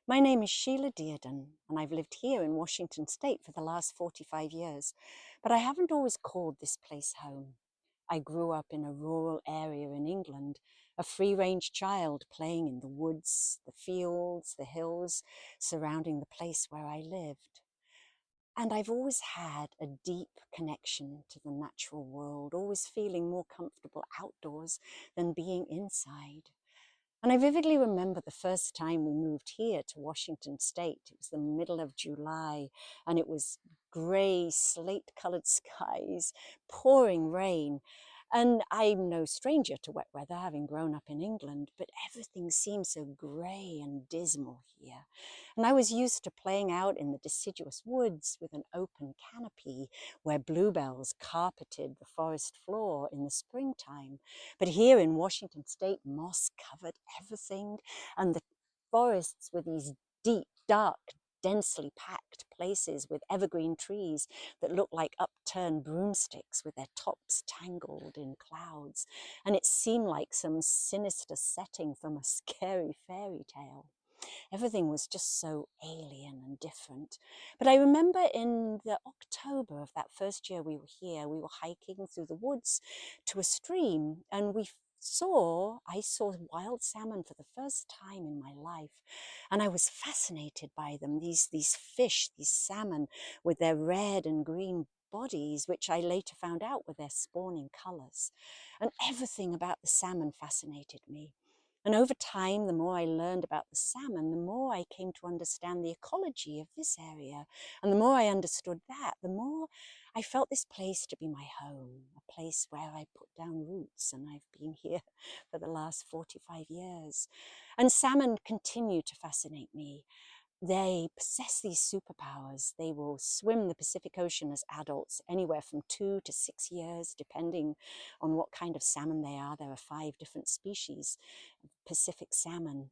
My name is Sheila Dearden, and I've lived here in Washington State for the last 45 years, but I haven't always called this place home. I grew up in a rural area in England, a free-range child playing in the woods, the fields, the hills surrounding the place where I lived. And I've always had a deep connection to the natural world, always feeling more comfortable outdoors than being inside. And I vividly remember the first time we moved here to Washington State. It was the middle of July, and it was gray, slate-colored skies, pouring rain. And I'm no stranger to wet weather, having grown up in England, but everything seemed so gray and dismal here. And I was used to playing out in the deciduous woods with an open canopy where bluebells carpeted the forest floor in the springtime. But here in Washington State, moss covered everything, and the forests were these deep, dark, densely packed places with evergreen trees that looked like upturned broomsticks with their tops tangled in clouds. And it seemed like some sinister setting from a scary fairy tale. Everything was just so alien and different. But I remember in the October of that first year we were here, we were hiking through the woods to a stream, and I saw wild salmon for the first time in my life. And I was fascinated by them, these fish, these salmon with their red and green bodies, which I later found out were their spawning colors. And everything about the salmon fascinated me. And over time, the more I learned about the salmon, the more I came to understand the ecology of this area. And the more I understood that, the more I felt this place to be my home, a place where I put down roots, and I've been here for the last 45 years. And salmon continue to fascinate me. They possess these superpowers. They will swim the Pacific Ocean as adults anywhere from 2 to 6 years, depending on what kind of salmon they are. There are 5 different species of Pacific salmon.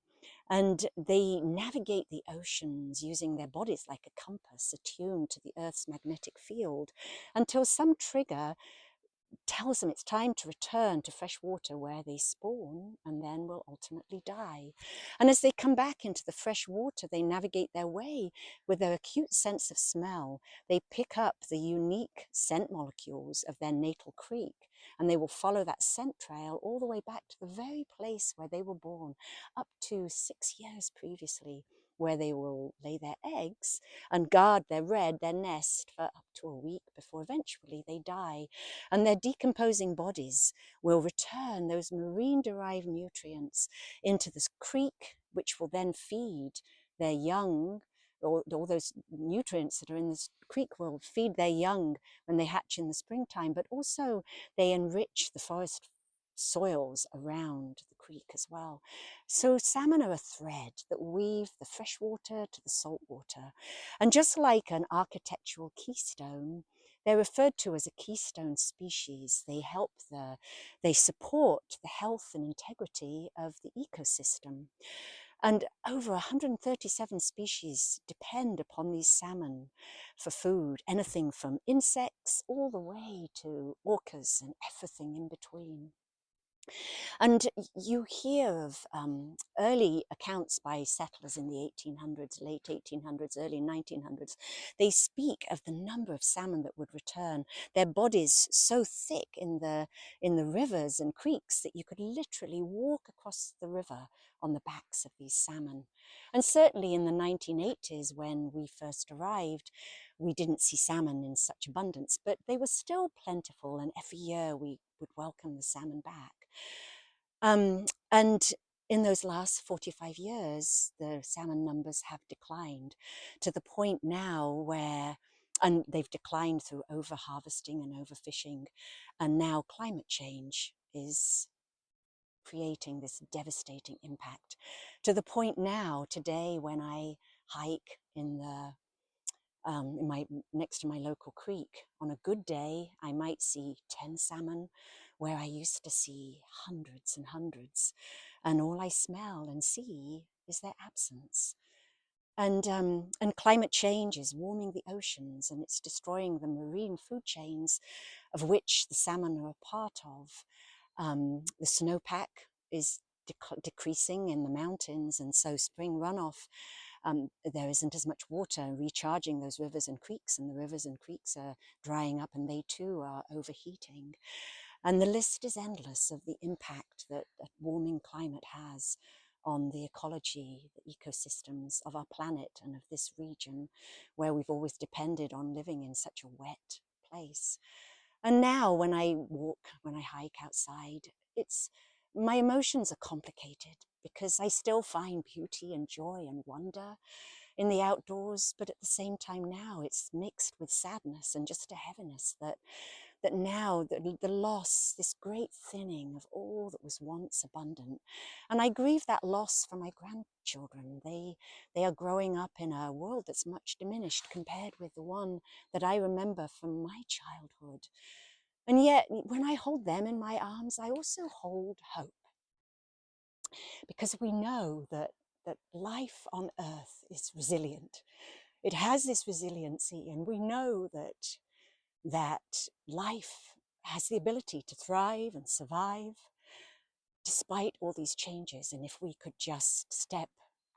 And they navigate the oceans using their bodies like a compass attuned to the Earth's magnetic field until some trigger tells them it's time to return to fresh water where they spawn and then will ultimately die. And as they come back into the fresh water, they navigate their way with their acute sense of smell. They pick up the unique scent molecules of their natal creek, and they will follow that scent trail all the way back to the very place where they were born, up to 6 years previously, where they will lay their eggs and guard their nest for up to a week before eventually they die. And their decomposing bodies will return those marine-derived nutrients into this creek, which will then feed their young, or all those nutrients that are in this creek will feed their young when they hatch in the springtime, but also they enrich the forest soils around the creek as well. So salmon are a thread that weave the fresh water to the salt water. And just like an architectural keystone, they're referred to as a keystone species. They support the health and integrity of the ecosystem. And over 137 species depend upon these salmon for food, anything from insects all the way to orcas and everything in between. And you hear of early accounts by settlers in the 1800s, late 1800s, early 1900s. They speak of the number of salmon that would return, their bodies so thick in the rivers and creeks that you could literally walk across the river on the backs of these salmon. And certainly in the 1980s, when we first arrived, we didn't see salmon in such abundance, but they were still plentiful, and every year we would welcome the salmon back. And in those last 45 years, the salmon numbers have declined to the point now where, and they've declined through over-harvesting and overfishing, and now climate change is creating this devastating impact to the point now today when I hike next to my local creek. On a good day, I might see 10 salmon, where I used to see hundreds and hundreds. And all I smell and see is their absence. And climate change is warming the oceans, and it's destroying the marine food chains of which the salmon are a part of. The snowpack is decreasing in the mountains, and so spring runoff there isn't as much water recharging those rivers and creeks, and the rivers and creeks are drying up and they too are overheating. And the list is endless of the impact that a warming climate has on the ecology, the ecosystems of our planet and of this region where we've always depended on living in such a wet place. And now when I walk, when I hike outside, my emotions are complicated because I still find beauty and joy and wonder in the outdoors, but at the same time now it's mixed with sadness and just a heaviness that now the loss, this great thinning of all that was once abundant. And I grieve that loss for my grandchildren. They are growing up in a world that's much diminished compared with the one that I remember from my childhood. And yet when I hold them in my arms, I also hold hope, because we know that life on earth is resilient. It has this resiliency, and we know that life has the ability to thrive and survive despite all these changes. And if we could just step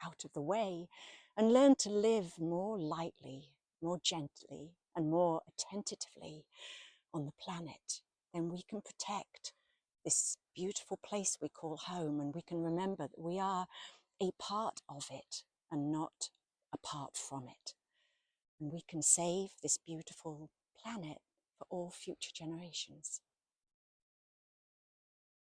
out of the way and learn to live more lightly, more gently, and more attentively on the planet, then we can protect this beautiful place we call home, and we can remember that we are a part of it and not apart from it. And we can save this beautiful planet for all future generations.